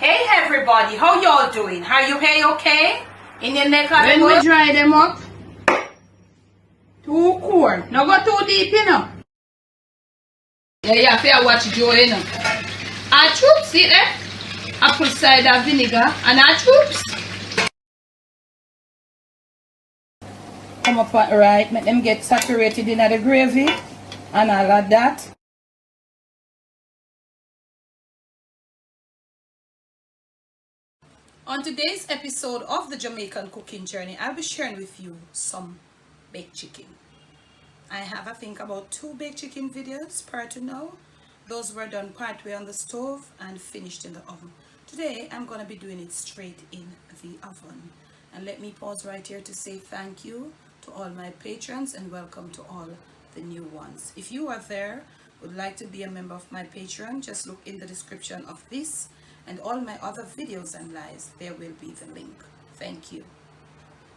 Hey everybody, how y'all doing? Are you okay? In your neck of When we dry them up, too cold. Now go too deep, you know. Yeah, you have to watch Joe, you know. Our troops, see there? Apple cider vinegar and our troops. Come up right, make them get saturated in the gravy and all of that. On today's episode of the Jamaican Cooking Journey, I'll be sharing with you some baked chicken. I have, I think, about 2 baked chicken videos prior to now. Those were done partway on the stove and finished in the oven. Today, I'm going to be doing it straight in the oven. And let me pause right here to say thank you to all my patrons and welcome to all the new ones. If you are there, would like to be a member of my Patreon, just look in the description of this and all my other videos and lives. There will be the link. Thank you.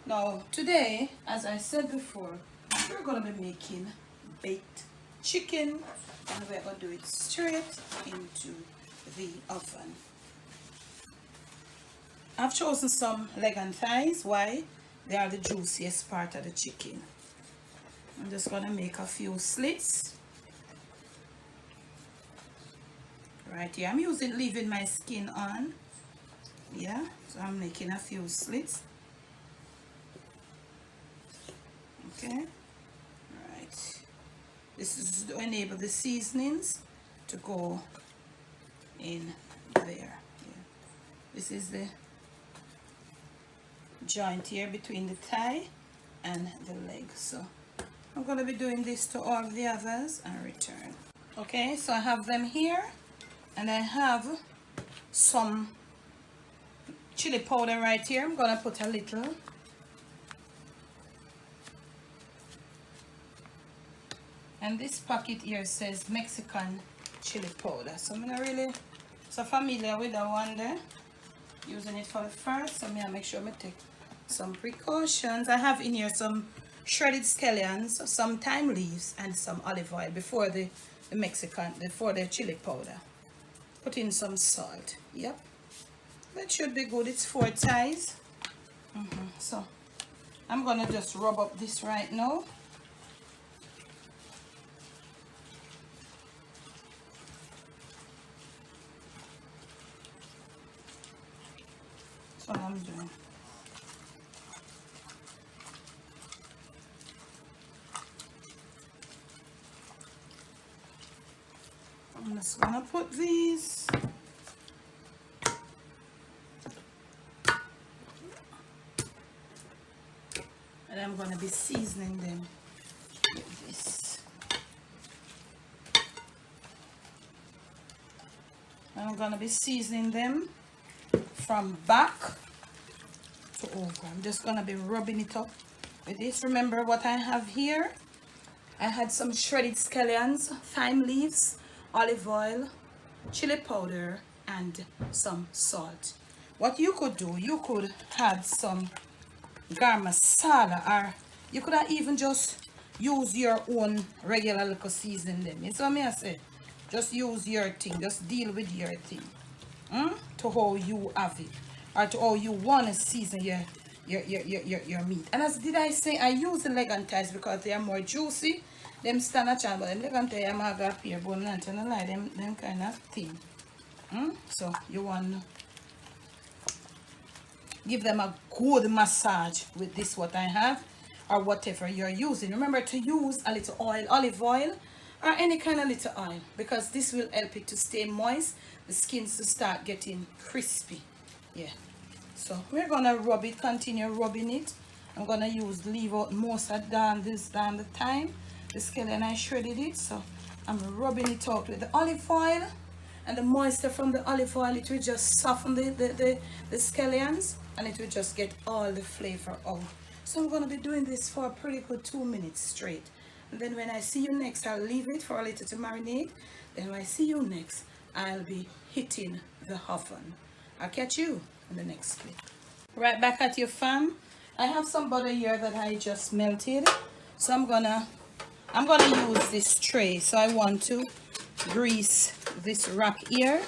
Now, today, as I said before, we're going to be making baked chicken and we're going to do it straight into the oven. I've chosen some leg and thighs. Why? They are the juiciest part of the chicken. I'm just going to make a few slits. Right here, I'm leaving my skin on. Yeah, so I'm making a few slits. Okay. This is to enable the seasonings to go in there. Yeah. This is the joint here between the thigh and the leg. So I'm going to be doing this to all the others and return. Okay, so I have them here and I have some chili powder right here. I'm going to put a little. And this packet here says Mexican chili powder. So I'm not really so familiar with that one there. Using it for the first. So I'm going to make sure I take some precautions. I have in here some shredded scallions, some thyme leaves, and some olive oil before the chili powder. Put in some salt. Yep. That should be good. It's 4 ties. So I'm going to just rub up this right now. What I'm doing. I'm just gonna put these and I'm gonna be seasoning them with this. I'm gonna be seasoning them from back to over. I'm just gonna be rubbing it up with this. Remember what I have here? I had some shredded scallions, thyme leaves, olive oil, chili powder, and some salt. What you could do, you could add some garam masala, or you could have even just use your own regular little seasoning them. You see what I say? Just use your thing, just deal with your thing. To how you have it, or to how you want to season your meat. And as did I say, I use the leg and thighs because they are more juicy. Them stand a chance, but them leg and thighs I'm going to appear, but not to lie, them kind of thin. So you want to give them a good massage with this what I have, or whatever you're using. Remember to use a little oil, olive oil, or any kind of little oil, because this will help it to stay moist, the skins to start getting crispy. Yeah, so we're gonna rub it, continue rubbing it. I'm gonna leave out most of the time the scallion I shredded it, so I'm rubbing it out with the olive oil, and the moisture from the olive oil, it will just soften the scallions and it will just get all the flavor out. So I'm going to be doing this for a pretty good 2 minutes straight. And then when I see you next, I'll leave it for a little to marinate. Then when I see you next, I'll be hitting the oven. I'll catch you in the next clip. Right back at your fam. I have some butter here that I just melted. So I'm gonna use this tray. So I want to grease this rack here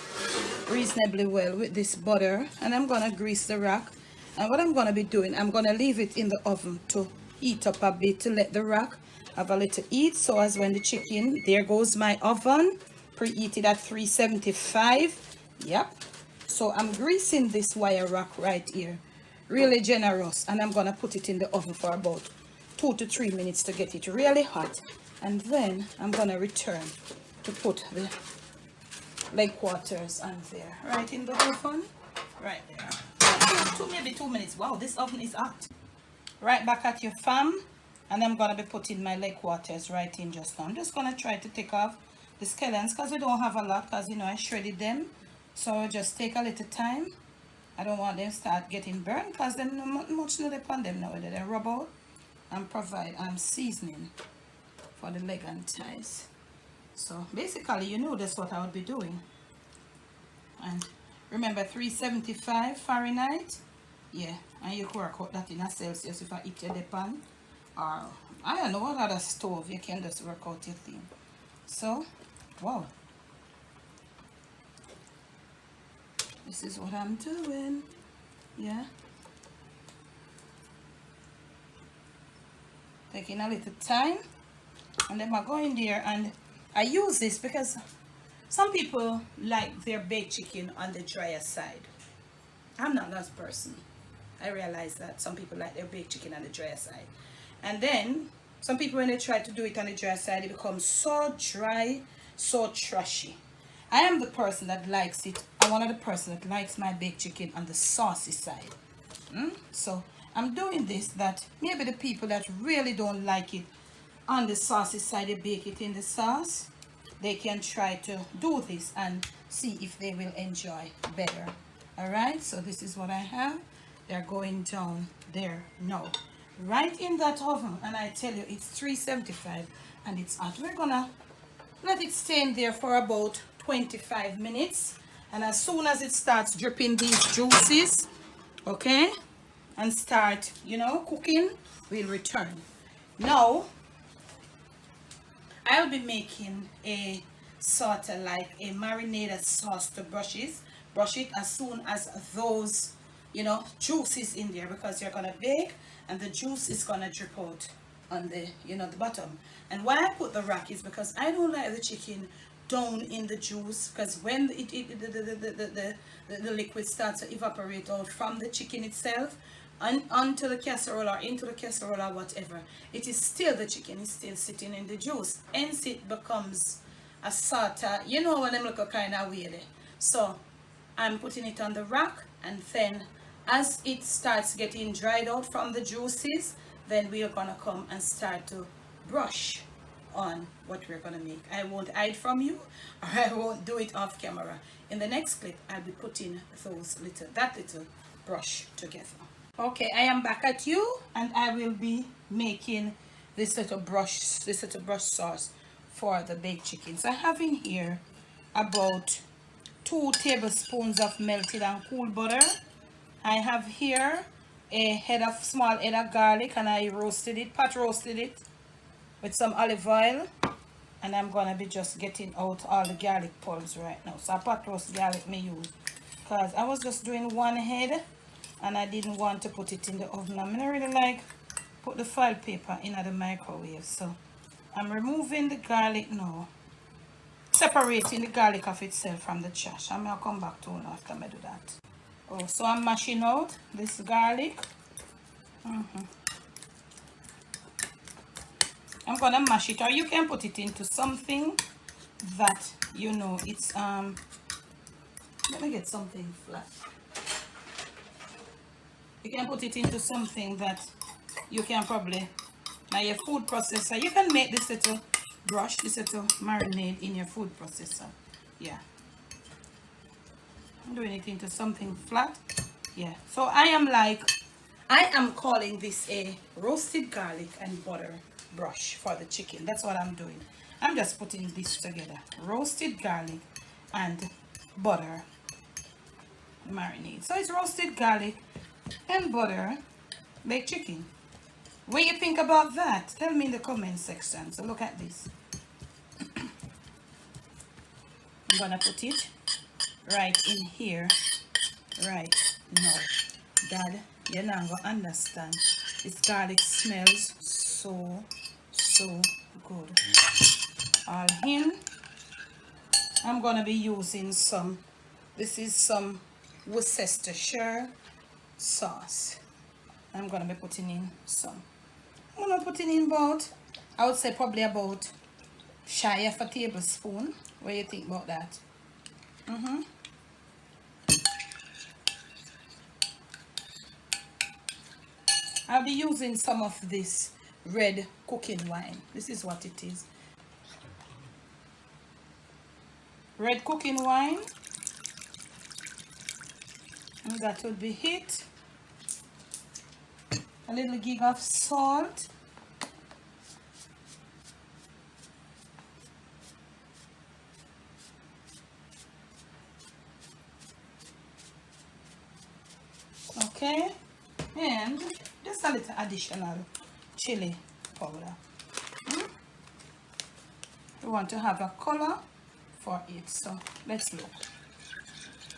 reasonably well with this butter, and I'm gonna grease the rack. And what I'm gonna be doing, I'm gonna leave it in the oven to heat up a bit, to let the rack have a little heat. So as when the chicken, there goes my oven, preheated at 375. Yep. So I'm greasing this wire rack right here, really generous, and I'm gonna put it in the oven for about 2 to 3 minutes to get it really hot. And then I'm gonna return to put the leg quarters on there, right in the oven, right there. Maybe 2 minutes. Wow, this oven is hot. Right back at your fam, and I'm gonna be putting my leg quarters right in just now. I'm just gonna try to take off the scallions because we don't have a lot, because you know I shredded them, so just take a little time. I don't want them start getting burned, because them not much no upon them now. They rub out and provide seasoning for the leg and thighs. So basically, you know, that's what I would be doing. And remember, 375 Fahrenheit. Yeah, and you can work out that in a Celsius if I eat your pan, or I don't know what other stove you can just work out your thing. So, wow, this is what I'm doing. Yeah, taking a little time, and then I go in there, and I use this because some people like their baked chicken on the drier side. I'm not that person. I realize that some people like their baked chicken on the drier side. And then some people, when they try to do it on the dry side, it becomes so dry, so trashy. I am the person that likes it. I'm one of the person that likes my baked chicken on the saucy side. So I'm doing this that maybe the people that really don't like it on the saucy side, they bake it in the sauce, they can try to do this and see if they will enjoy better. Alright, so this is what I have. They're going down there now, right in that oven, and I tell you it's 375 and it's hot. We're gonna let it stay in there for about 25 minutes, and as soon as it starts dripping these juices, okay, and start, you know, cooking, we'll return. Now I'll be making a sort of like a marinated sauce to brush it as soon as those, you know, juices in there, because you're gonna bake and the juice is gonna drip out on the, you know, the bottom. And why I put the rack is because I don't like the chicken down in the juice, because when the liquid starts to evaporate out from the chicken itself and onto the casserole or into the casserole or whatever, it is still, the chicken is still sitting in the juice, hence it becomes a sort of, you know, when them look a kind of weird. So I'm putting it on the rack, and then as it starts getting dried out from the juices, then we are gonna come and start to brush on what we're gonna make. I won't hide from you, or I won't do it off camera. In the next clip, I'll be putting that little brush together. Okay, I am back at you, and I will be making this little brush sauce for the baked chicken. So I have in here about 2 tablespoons of melted and cool butter. I have here a small head of garlic, and I pot roasted it with some olive oil, and I'm gonna be just getting out all the garlic pulps right now. So I pot roast garlic me use, because I was just doing one head and I didn't want to put it in the oven. I'm not really like put the foil paper in the microwave, so I'm removing the garlic now, separating the garlic of itself from the trash. I'm gonna come back to it after I do that. Oh, so I'm mashing out this garlic. I'm gonna mash it, or you can put it into something that you know it's let me get something flat. You can put it into something that you can probably, now your food processor, you can make this little brush, this little marinade in your food processor. Yeah, I'm doing it into something flat. Yeah, so I am calling this a roasted garlic and butter brush for the chicken. That's what I'm doing. I'm just putting this together, roasted garlic and butter marinade. So it's roasted garlic and butter baked chicken. What you think about that? Tell me in the comment section. So look at this. I'm gonna put it right in here right now. Dad, you're not gonna understand. This garlic smells so good. All in. I'm gonna be using some. This is some Worcestershire sauce. I'm gonna be putting in some. I'm gonna put in about, I would say probably about shy of a tablespoon. What do you think about that? I'll be using some of this red cooking wine. This is what it is. Red cooking wine. And that would be it. A little gig of salt. Okay. And just a little additional chili powder. We want to have a color for it. So let's look.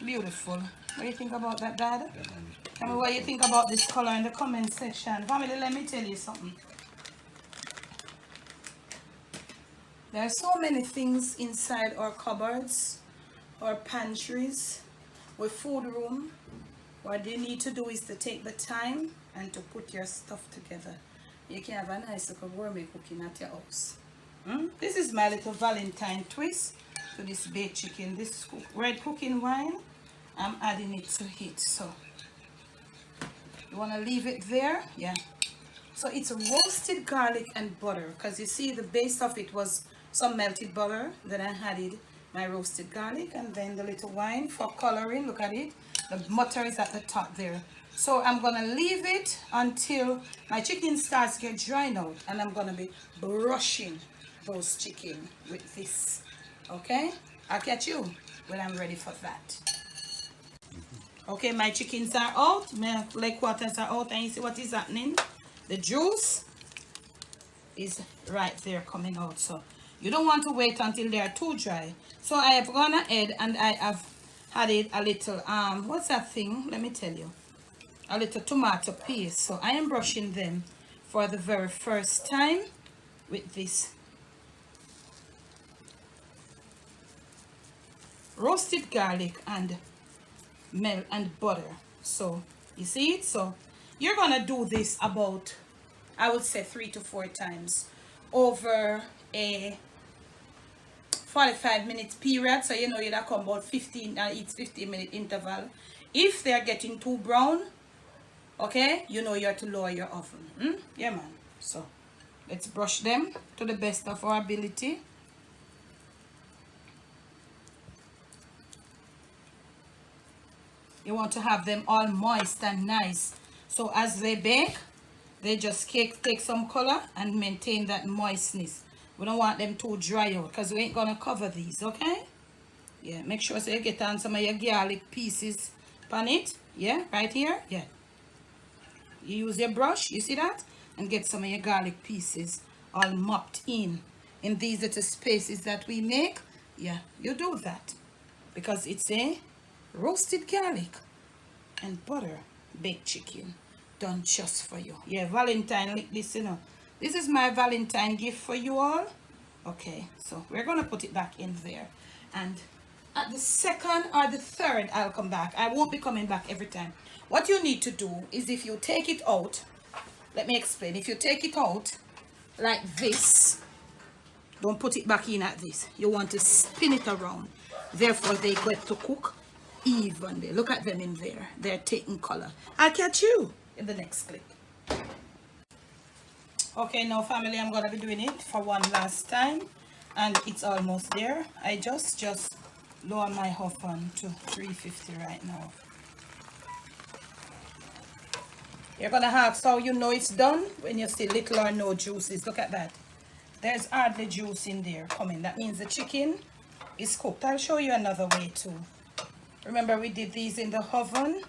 Beautiful. What do you think about that, Dad? Tell me what you think about this color in the comment section. Family, let me tell you something. There are so many things inside our cupboards, our pantries, our food room. What you need to do is to take the time and to put your stuff together. You can have a nice little gourmet cooking at your house. This is my little Valentine twist to this baked chicken. This red cooking wine, I'm adding it to it. So you want to leave it there? Yeah. So it's roasted garlic and butter, because you see the base of it was some melted butter. Then I added my roasted garlic and then the little wine for coloring. Look at it. The butter is at the top there. So I'm going to leave it until my chicken starts to get dried out, and I'm going to be brushing those chicken with this. Okay? I'll catch you when I'm ready for that. Okay, my chickens are out. My leg quarters are out, and you see what is happening? The juice is right there coming out. So you don't want to wait until they are too dry. So I have gone ahead and I have added a little what's that thing? Let me tell you. A little tomato paste. So I am brushing them for the very first time with this roasted garlic and milk and butter. So you see it? So you're gonna do this about, I would say, 3 to 4 times over a 45 minutes period. So you know you'll come about 15 and it's 15-minute interval. If they're getting too brown, okay, you know you have to lower your oven. Yeah, man. So let's brush them to the best of our ability. You want to have them all moist and nice. So as they bake, they just take some color and maintain that moistness. We don't want them too dry out because we ain't gonna cover these, okay? Yeah, make sure so you get on some of your garlic pieces on it. Yeah, right here. Yeah. You use your brush, you see that? And get some of your garlic pieces all mopped in these little spaces that we make. Yeah, you do that because it's a roasted garlic and butter baked chicken done just for you. Yeah, Valentine, like this, you know. This is my Valentine gift for you all. Okay, so we're gonna put it back in there, and at the second or the third I'll come back. I won't be coming back every time. What you need to do is, if you take it out, let me explain. If you take it out like this, don't put it back in at this. You want to spin it around. Therefore, they get to cook evenly. Look at them in there. They're taking color. I'll catch you in the next clip. Okay, now family, I'm gonna be doing it for one last time, and it's almost there. I just lower my oven to 350 right now. You're gonna ask how you know it's done when you see little or no juices. Look at that. There's hardly juice in there coming. That means the chicken is cooked. I'll show you another way too. Remember, we did these in the oven,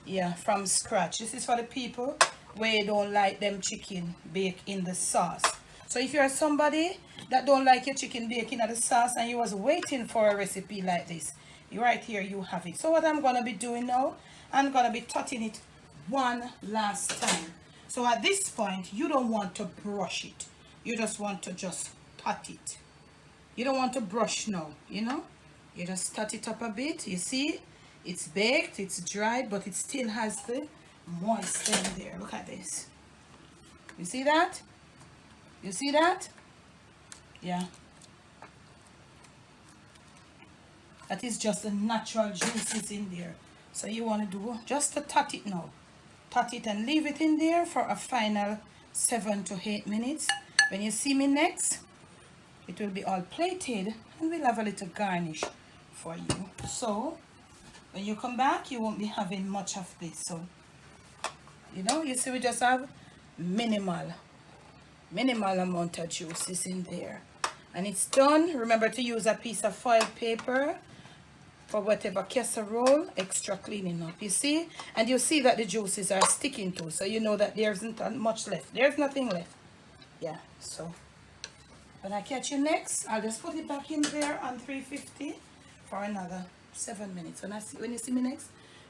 yeah, from scratch. This is for the people where don't like them chicken baked in the sauce. So if you're somebody that don't like your chicken baked in the sauce and you was waiting for a recipe like this, right here you have it. So what I'm gonna be doing now, I'm gonna be tutting it one last time. So at this point, you don't want to brush it. You just want to just tut it. You don't want to brush now, you know. You just tut it up a bit. You see, it's baked, it's dried, but it still has the moisture in there. Look at this. You see that? You see that? Yeah. That is just the natural juices in there. So you want to do just to tut it now. Tut it and leave it in there for a final 7 to 8 minutes. When you see me next, it will be all plated and we'll have a little garnish for you. So when you come back, you won't be having much of this. So, you know, you see we just have minimal amount of juices in there. And it's done. Remember to use a piece of foil paper for whatever casserole, extra cleaning up, you see. And you see that the juices are sticking to, so you know that there isn't much left. There's nothing left. Yeah, so when I catch you next, I'll just put it back in there on 350 for another 7 minutes. When you see me next,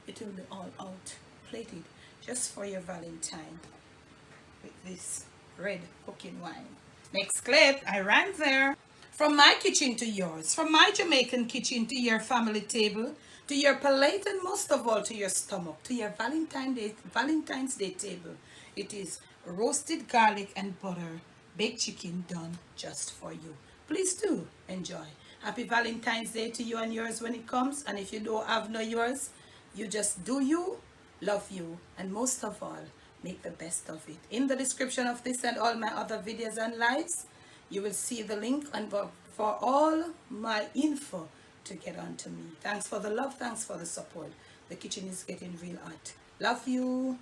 it will be all out, plated, just for your Valentine with this red cooking wine. Next clip, I ran there. From my kitchen to yours, from my Jamaican kitchen to your family table, to your plate, and most of all to your stomach, to your Valentine's Day table. It is roasted garlic and butter, baked chicken done just for you. Please do enjoy. Happy Valentine's Day to you and yours when it comes. And if you don't have no yours, you just do you, love you, and most of all, make the best of it. In the description of this and all my other videos and lives, you will see the link and for all my info to get on to me. Thanks for the love. Thanks for the support. The kitchen is getting real hot. Love you.